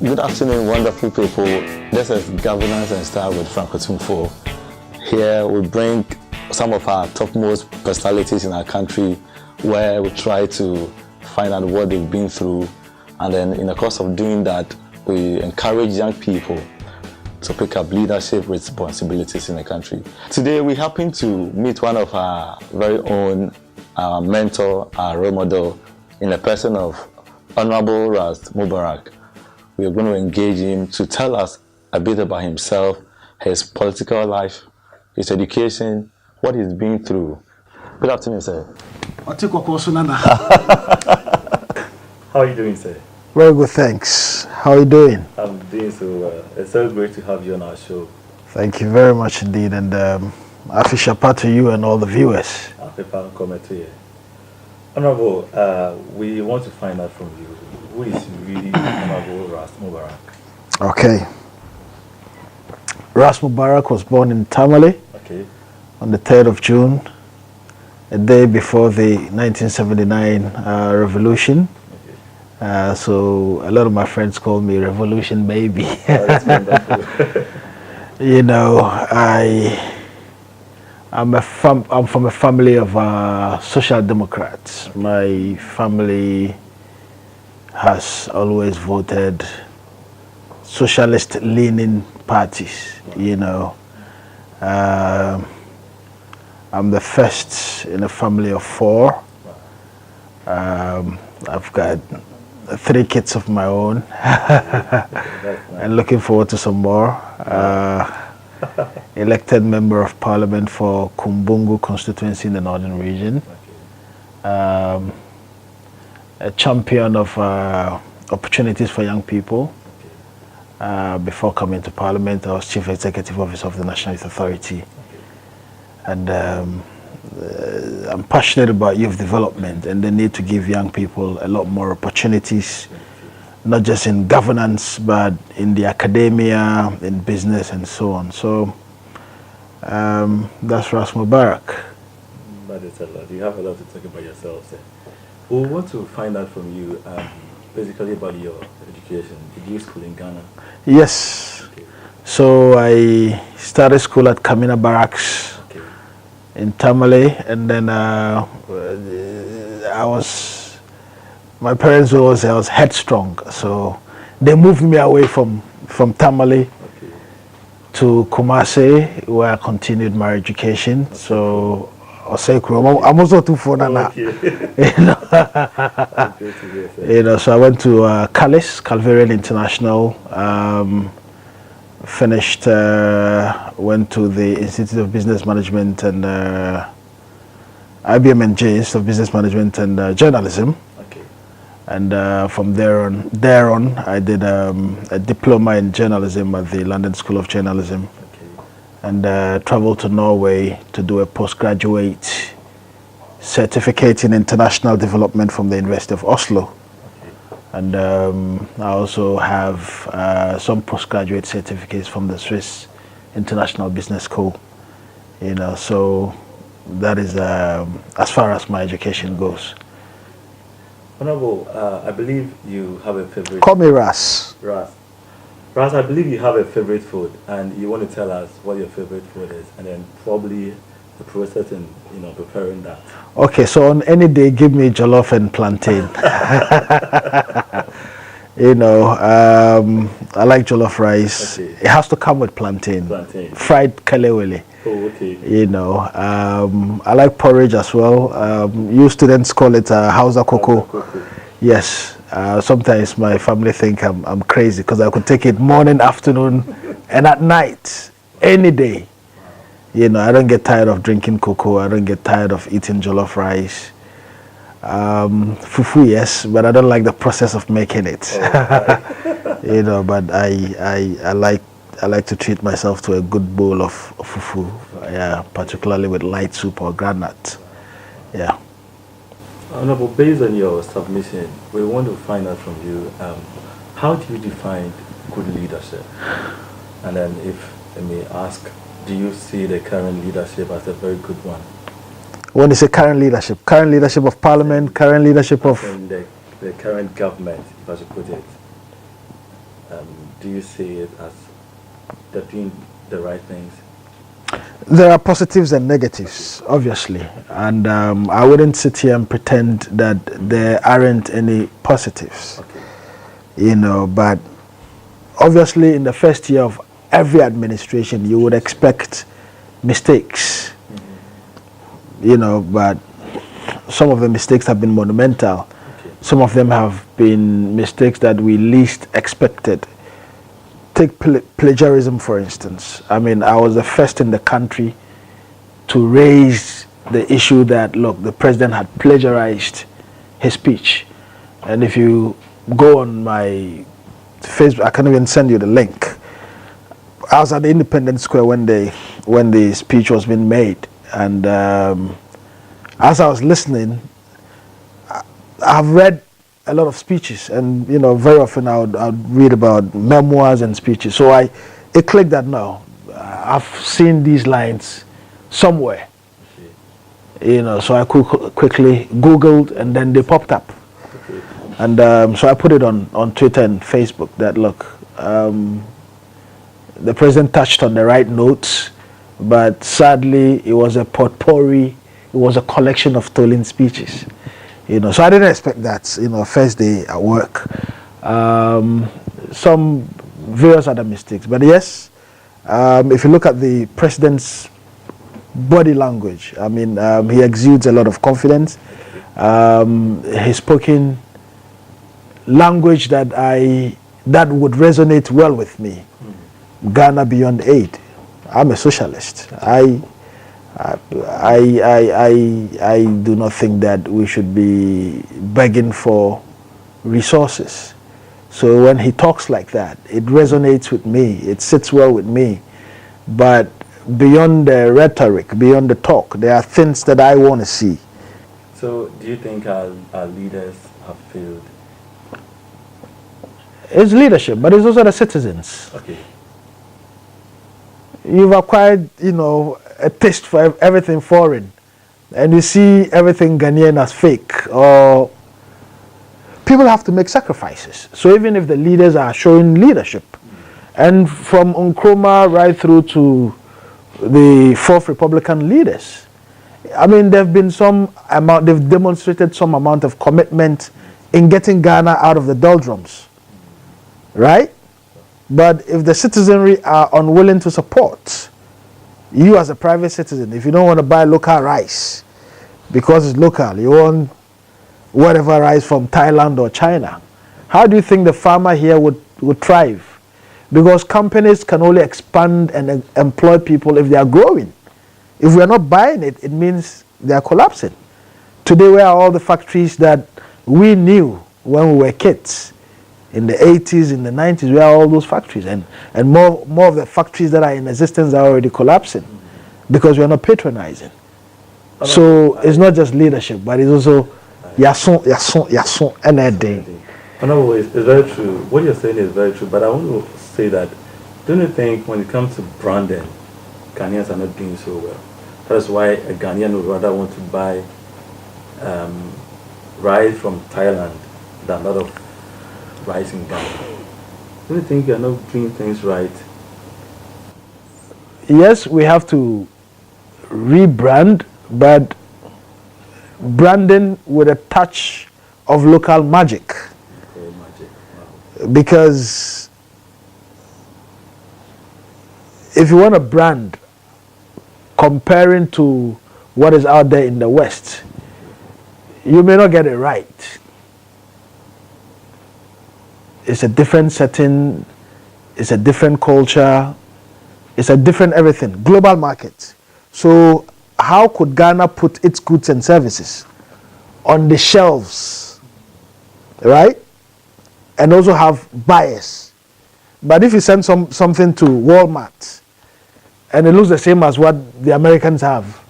Good afternoon, wonderful people. This is Governance and Style with Otumfour. Here we bring some of our topmost personalities in our country, where we try to find out what they've been through, and then in the course of doing that, we encourage young people to pick up leadership responsibilities in the country. Today we happen to meet one of our very own, our mentor, our role model, in the person of Honorable Ras Mubarak. We are going to engage him to tell us a bit about himself, his political life, his education, what he's been through. Good afternoon, sir. How are you doing, sir? Very good, thanks. How are you doing? I'm doing so well. It's so great to have you on our show. Thank you very much indeed, and Afishapa to you and all the viewers. Afishapa comment to you. Honorable, we want to find out from you, who is really Honorable Ras Mubarak? Okay. Ras Mubarak was born in Tamale on the 3rd of June, a day before the 1979 revolution. So a lot of my friends call me Revolution Baby. That's wonderful. You know, I'm from a family of social democrats. My family has always voted socialist-leaning parties. You know, I'm the first in a family of 4. I've got 3 kids of my own, and looking forward to some more. Elected member of parliament for Kumbungu constituency in the northern region. A champion of opportunities for young people. Before coming to parliament, I was chief executive officer of the National Youth Authority. And I'm passionate about youth development and the need to give young people a lot more opportunities, not just in governance, but in the academia, in business, and so on. So that's Ras Mubarak. That is a lot. You have a lot to talk about yourself, sir. We want to find out from you, basically about your education. Did you school in Ghana? Yes. Okay. So I started school at Kamina Barracks in Tamale, and then my parents always say I was headstrong, so they moved me away from Tamale to Kumasi, where I continued my education. So I'm also Otumfour now. You know, so I went to Calvarian International, finished, went to the Institute of Business Management and IBM&J, Institute of Business Management and Journalism. And from there on, I did a diploma in journalism at the London School of Journalism, and traveled to Norway to do a postgraduate certificate in international development from the University of Oslo. And I also have some postgraduate certificates from the Swiss International Business School. You know, so that is as far as my education goes. Honorable, I believe you have a favorite. Call me Ras. Ras, I believe you have a favorite food, and you want to tell us what your favorite food is, and then probably the process in preparing that. Okay, so on any day, give me jollof and plantain. You know, I like jollof rice. It has to come with plantain. Fried kelewele. Oh, okay. You know, I like porridge as well. You students call it Hausa cocoa. Yes. Sometimes my family think I'm crazy because I could take it morning, afternoon, and at night, any day. You know, I don't get tired of drinking cocoa. I don't get tired of eating jollof rice. Fufu, yes, but I don't like the process of making it. You know, but I like to treat myself to a good bowl of fufu. Yeah, particularly with light soup or groundnut. Yeah. Honorable, based on your submission, we want to find out from you, how do you define good leadership? And then if I may ask, do you see the current leadership as a very good one? When you say current leadership of parliament, current leadership of... the current government, if I should put it. do you see it as they're doing the right things? There are positives and negatives, obviously, and I wouldn't sit here and pretend that there aren't any positives. Okay. You know, but obviously in the first year of every administration you would expect mistakes. You know, but some of the mistakes have been monumental. Okay. Some of them have been mistakes that we least expected. Take plagiarism, for instance. I mean, I was the first in the country to raise the issue that, look, the president had plagiarized his speech. And if you go on my Facebook, I can't even send you the link. I was at the Independence Square when the speech was being made, and as I was listening, I've read a lot of speeches, and you know, very often I would read about memoirs and speeches. So it clicked that no, I've seen these lines somewhere. You know, so I quickly Googled, and then they popped up. Okay. And so I put it on Twitter and Facebook that, look, the president touched on the right notes, but sadly it was a potpourri, it was a collection of stolen speeches. You know, so I didn't expect that, you know, first day at work. Some various other mistakes. But yes, if you look at the president's body language, I mean, he exudes a lot of confidence. He's spoken language that would resonate well with me. Ghana beyond aid. I'm a socialist. I do not think that we should be begging for resources. So when he talks like that, it resonates with me. It sits well with me. But beyond the rhetoric, beyond the talk, there are things that I want to see. So do you think our leaders have failed? It's leadership, but it's also the citizens. Okay. You've acquired, you know, a taste for everything foreign, and you see everything Ghanaian as fake, or people have to make sacrifices. So even if the leaders are showing leadership, and from Nkrumah right through to the fourth Republican leaders, I mean, they've demonstrated some amount of commitment in getting Ghana out of the doldrums, right? But if the citizenry are unwilling to support, you as a private citizen, if you don't want to buy local rice because it's local, you want whatever rice from Thailand or China, how do you think the farmer here would thrive? Because companies can only expand and employ people if they are growing. If we are not buying it, it means they are collapsing. Today, where are all the factories that we knew when we were kids? In the 80s, in the 90s, where are all those factories? And more of the factories that are in existence are already collapsing because we are not patronizing. So it's not just leadership, but it's also yason, and that day. Honorable, it's very true. What you're saying is very true, but I want to say that, don't you think when it comes to branding, Ghanaians are not doing so well? That is why a Ghanaian would rather want to buy rice from Thailand than a lot of rice in Ghana. Don't you think you're not doing things right? Yes, we have to rebrand, but branding with a touch of local magic. Okay, magic. Wow. Because if you want to brand comparing to what is out there in the West, you may not get it right. It's a different setting, it's a different culture, it's a different everything, global market. So how could Ghana put its goods and services on the shelves, right? And also have buyers. But if you send something to Walmart and it looks the same as what the Americans have,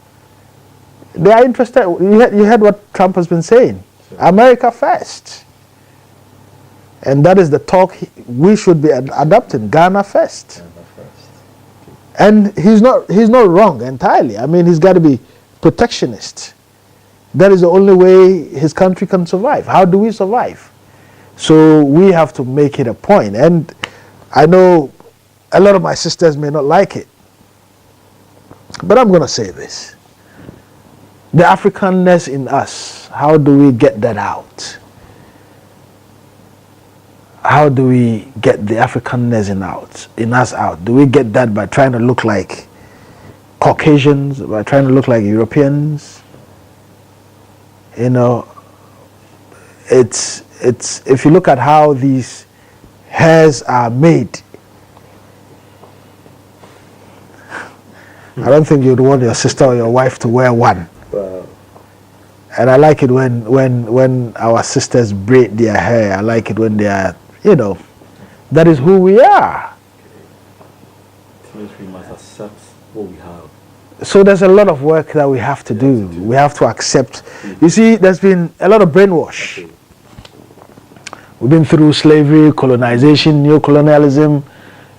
they are interested. You heard what Trump has been saying. Sure. America first. And that is the talk we should be adopting. Ghana first. Ghana first. And he's not wrong entirely. I mean, he's got to be protectionist. That is the only way his country can survive. How do we survive? So we have to make it a point. And I know a lot of my sisters may not like it, but I'm going to say this. The Africanness in us, how do we get that out? How do we get the Africanness in us out? Do we get that by trying to look like Caucasians, by trying to look like Europeans? You know, it's if you look at how these hairs are made, I don't think you'd want your sister or your wife to wear one. Wow. And I like it when our sisters braid their hair. I like it when they are, you know, that is who we are. It means we must accept what we have. So there's a lot of work that we have to do. We have to accept. You see, there's been a lot of brainwash. Okay. We've been through slavery, colonization, neo-colonialism.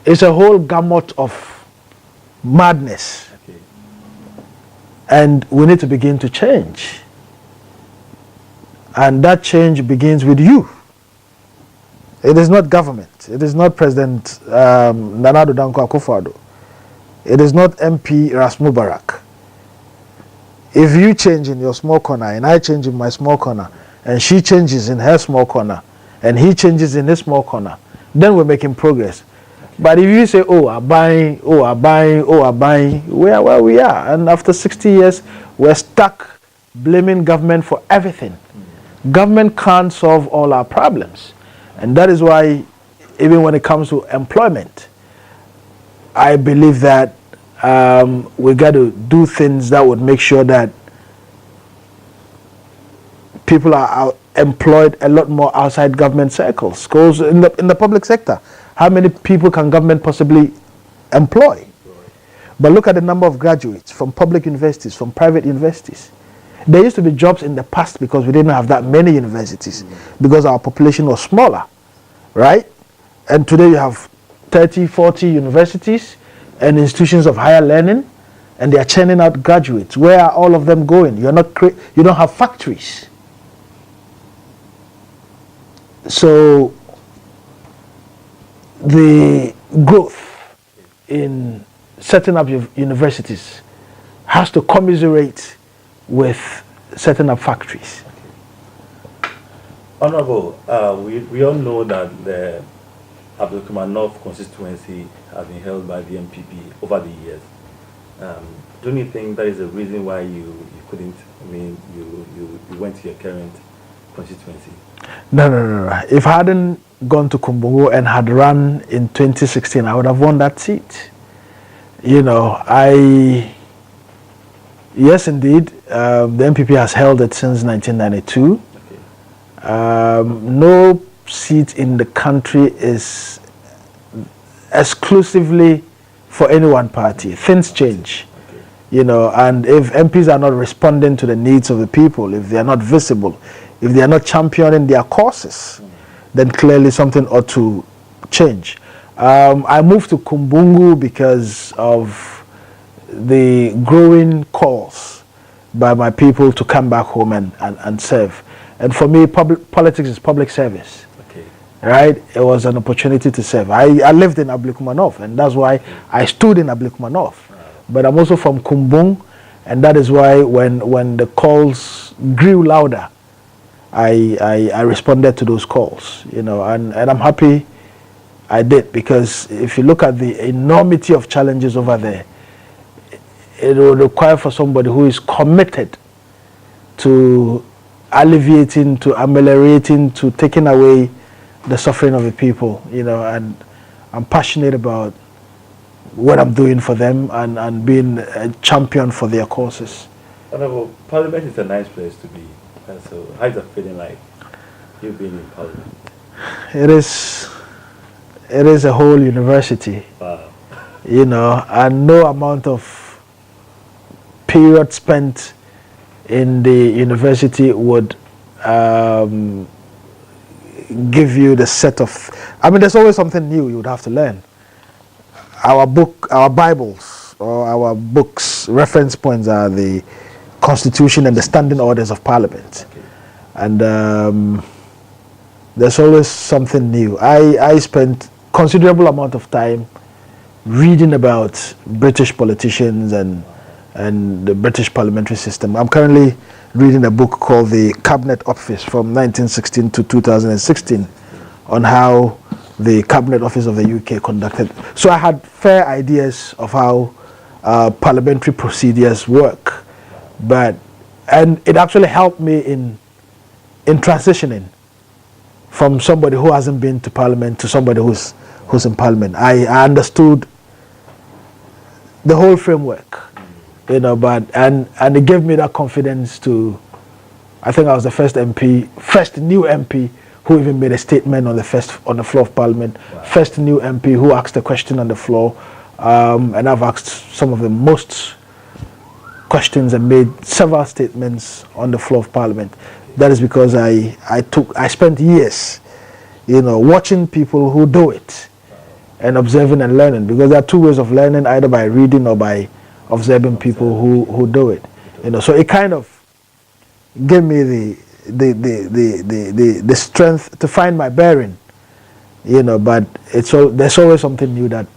It's a whole gamut of madness. Okay. And we need to begin to change. And that change begins with you. It is not government. It is not President Nana Addo Dankwa Akufo-Addo. It is not MP Ras Mubarak. If you change in your small corner and I change in my small corner and she changes in her small corner and he changes in his small corner, then we're making progress. But if you say, oh, I'm buying, we are where we are. And after 60 years, we're stuck blaming government for everything. Government can't solve all our problems. And that is why, even when it comes to employment, I believe that we got to do things that would make sure that people are employed a lot more outside government circles. Because in the public sector, how many people can government possibly employ? But look at the number of graduates from public universities, from private universities. There used to be jobs in the past because we didn't have that many universities, because our population was smaller, right? And today you have 30, 40 universities and institutions of higher learning, and they are churning out graduates. Where are all of them going? You don't have factories. So the growth in setting up universities has to commiserate with setting up factories. Honorable, we all know that the Abdulkaman constituency has been held by the MPP over the years. Don't you think that is the reason why you couldn't, you went to your current constituency? No. If I hadn't gone to Kumbungu and had run in 2016, I would have won that seat. You know, yes, indeed, the MPP has held it since 1992. Okay. No seat in the country is exclusively for any one party. Things change. Okay. You know, and if MPs are not responding to the needs of the people, if they are not visible, if they are not championing their causes, then clearly something ought to change. I moved to Kumbungu because of the growing calls by my people to come back home and serve. And for me, politics is public service. Okay. Right? It was an opportunity to serve. I lived in Ablikumanov, and that's why I stood in Ablikumanov. But I'm also from Kumbung, and that is why when the calls grew louder, I responded to those calls, you know, and I'm happy I did, because if you look at the enormity of challenges over there, it will require for somebody who is committed to alleviating, to ameliorating, to taking away the suffering of the people, you know, and I'm passionate about what I'm doing for them and being a champion for their causes. Honorable, Parliament is a nice place to be. And so how's it feeling like you being in Parliament? It is a whole university. Wow. You know, and no amount of period spent in the university would give you the set of, there's always something new you would have to learn. Our Bibles, or our books, reference points are the Constitution and the standing orders of Parliament. Okay. And there's always something new. I spent considerable amount of time reading about British politicians and the British parliamentary system. I'm currently reading a book called The Cabinet Office from 1916 to 2016 on how the Cabinet Office of the UK conducted. So I had fair ideas of how parliamentary procedures work, and it actually helped me in transitioning from somebody who hasn't been to Parliament to somebody who's in Parliament. I understood the whole framework, and it gave me that confidence to. I think I was the first new MP who even made a statement on the floor of Parliament. Wow. First new MP who asked a question on the floor, and I've asked some of the most questions and made several statements on the floor of Parliament. That is because I spent years, watching people who do it and observing and learning, because there are two ways of learning, either by reading or by observing people who do it. So it kind of gave me the strength to find my bearing, but there's always something new that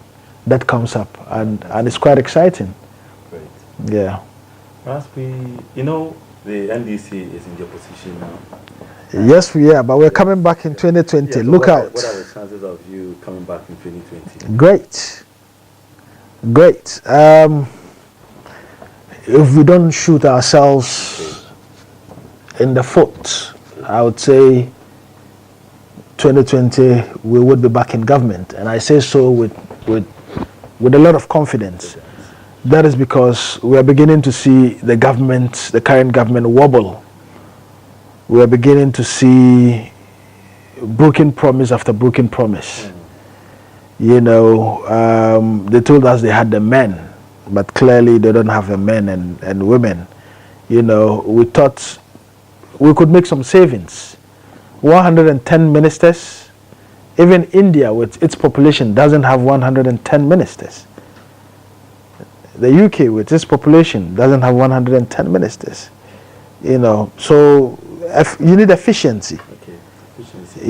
comes up, and it's quite exciting. Great. Yeah. Ras, the NDC is in your position now. Yes, we are, but we're coming back in 2020. Yeah, so Look out. What are the chances of you coming back in 2020? Great. If we don't shoot ourselves in the foot, I would say 2020 we would be back in government, and I say so with a lot of confidence. That is because we are beginning to see the current government wobble. We are beginning to see broken promise after broken promise. They told us they had the men, but clearly they don't have the men and women. We thought we could make some savings. 110 ministers. Even India, with its population, doesn't have 110 ministers. The UK, with its population, doesn't have 110 ministers. So you need efficiency. Okay. Efficiency.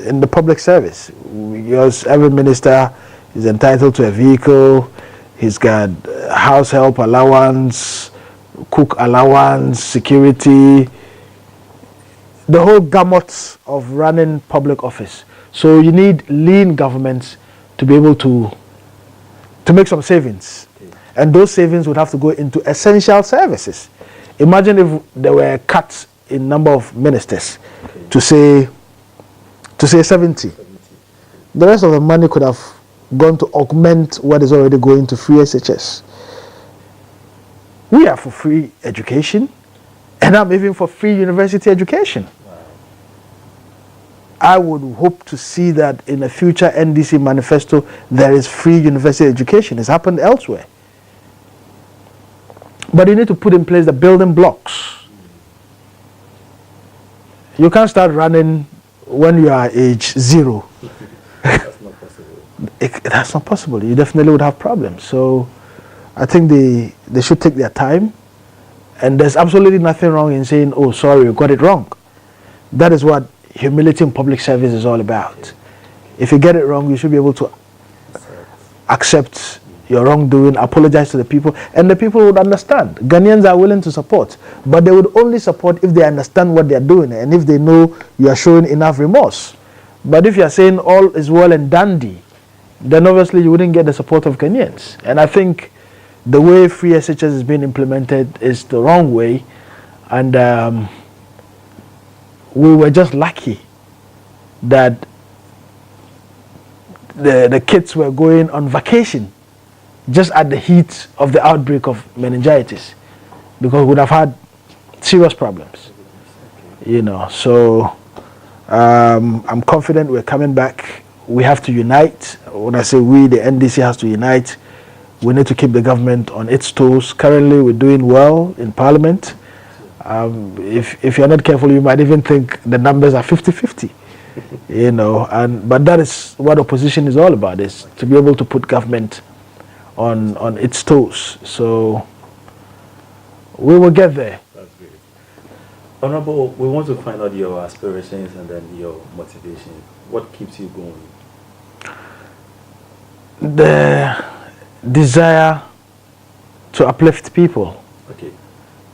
In the public service, because every minister is entitled to a vehicle. He's got house help allowance, cook allowance, security, the whole gamut of running public office. So you need lean governments to be able to make some savings. Okay. And those savings would have to go into essential services. Imagine if there were cuts in number of ministers, okay, to say 70. The rest of the money could have gone to augment what is already going to free SHS. We are for free education, and I'm even for free university education. Wow. I would hope to see that in a future NDC manifesto there is free university education. It's happened elsewhere. But you need to put in place the building blocks. You can't start running when you are age 0. That's not possible. That's not possible. You definitely would have problems. So I think they should take their time. And there's absolutely nothing wrong in saying, oh, sorry, you got it wrong. That is what humility in public service is all about. If you get it wrong, you should be able to accept your wrongdoing, apologize to the people, and the people would understand. Ghanaians are willing to support, but they would only support if they understand what they're doing and if they know you are showing enough remorse. But if you're saying all is well and dandy, then obviously you wouldn't get the support of Ghanaians. And I think the way free SHS is being implemented is the wrong way, and we were just lucky that the kids were going on vacation just at the heat of the outbreak of meningitis, because we would have had serious problems, So I'm confident we're coming back. We have to unite. When I say we, the NDC has to unite. We need to keep the government on its toes. Currently, we're doing well in Parliament. If you're not careful, you might even think the numbers are 50-50. But that is what opposition is all about, is to be able to put government on its toes. So we will get there. That's great. Honorable, we want to find out your aspirations and then your motivation. What keeps you going? The desire to uplift people. Okay.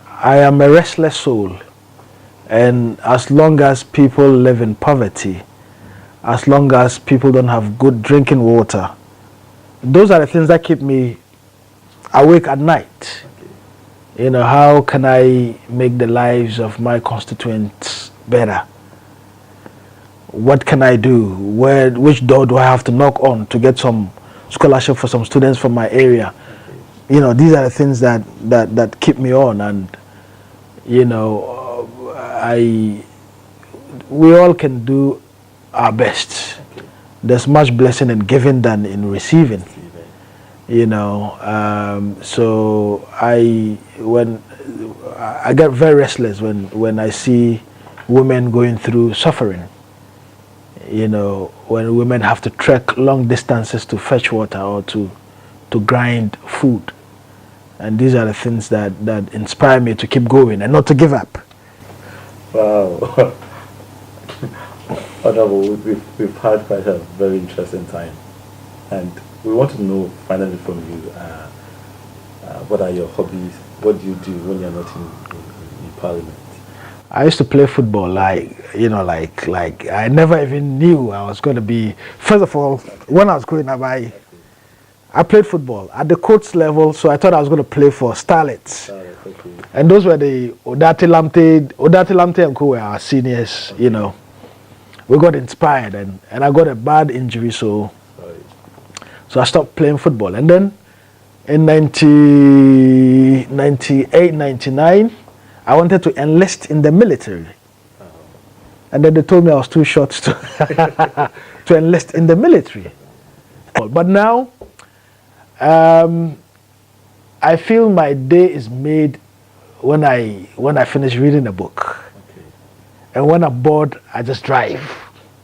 I am a restless soul, and as long as people live in poverty, as long as people don't have good drinking water, those are the things that keep me awake at night. Okay. You know, how can I make the lives of my constituents better? What can I do? Which door do I have to knock on to get some scholarship for some students from my area? Okay. You know, these are the things that keep me on, and you know, we all can do our best. Okay. There's much blessing in giving than in receiving. You know, so I get very restless when I see women going through suffering. You know, when women have to trek long distances to fetch water or to grind food. And these are the things that inspire me to keep going and not to give up. Wow. Honorable, we've had quite a very interesting time. And we want to know finally from you, what are your hobbies? What do you do when you're not in Parliament? I used to play football, like I never even knew I was going to be. First of all, when I was growing up, I played football at the coach level, so I thought I was going to play for Starlets. Okay. And those were the Odati Lamte and Co were our seniors, you know. We got inspired, and I got a bad injury, so I stopped playing football. And then in 98, 99, I wanted to enlist in the military. And then they told me I was too short to enlist in the military. But now, I feel my day is made when I finish reading a book. Okay. And when I'm bored, I just drive.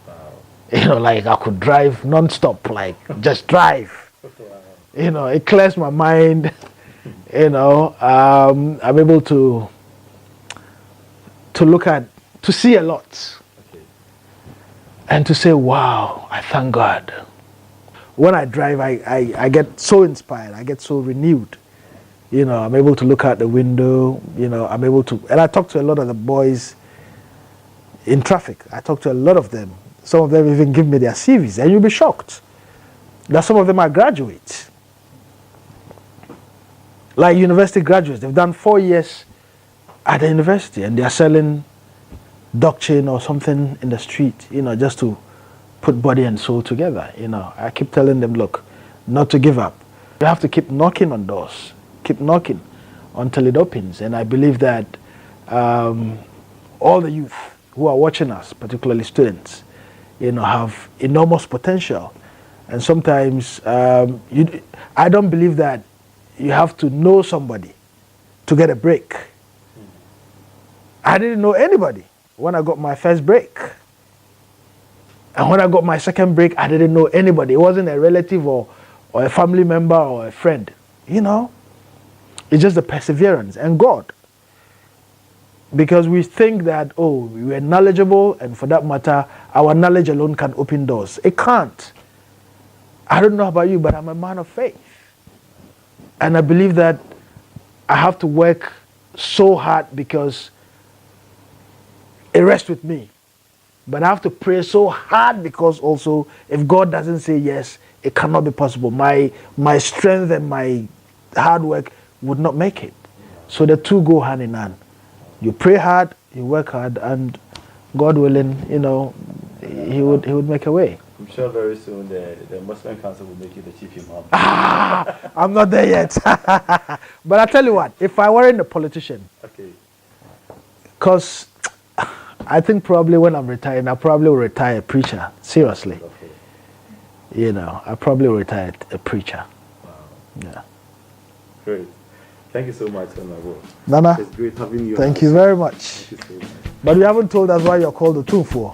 Wow. You know, like I could drive non-stop, like just drive. Wow. You know, it clears my mind. You know, I'm able to see a lot. Okay. And to say, wow, I thank God. When I drive, I get so inspired. I get so renewed. You know, I'm able to look out the window. You know, I'm able to, and I talk to a lot of the boys in traffic. I talk to a lot of them. Some of them even give me their CVs, and you'll be shocked that some of them are graduates. Like university graduates, they've done 4 years at the university, and they are selling dog chain or something in the street, you know, just to put body and soul together. You know, I keep telling them, look, not to give up. You have to keep knocking on doors, keep knocking until it opens. And I believe that all the youth who are watching us, particularly students, you know, have enormous potential. And sometimes I don't believe that you have to know somebody to get a break. I didn't know anybody when I got my first break. And when I got my second break, I didn't know anybody. It wasn't a relative or a family member or a friend. You know, it's just the perseverance and God. Because we think that, oh, we are knowledgeable, and for that matter, our knowledge alone can open doors. It can't. I don't know about you, but I'm a man of faith. And I believe that I have to work so hard because it rests with me. But I have to pray so hard because also, if God doesn't say yes, it cannot be possible. My strength and my hard work would not make it. So the two go hand in hand. You pray hard, you work hard, and God willing, you know, He would make a way. I'm sure very soon the Muslim Council will make you the chief imam. I'm not there yet. But I tell you what, if I weren't a politician, Okay. because I think probably when I'm retiring, I probably will retire a preacher. Seriously. Okay. You know, I probably will retire a preacher. Wow. Yeah. Great. Thank you so much, Honorable. Nana, It's great having you. thank you very much. Thank you so much. But you haven't told us why you're called Otumfour.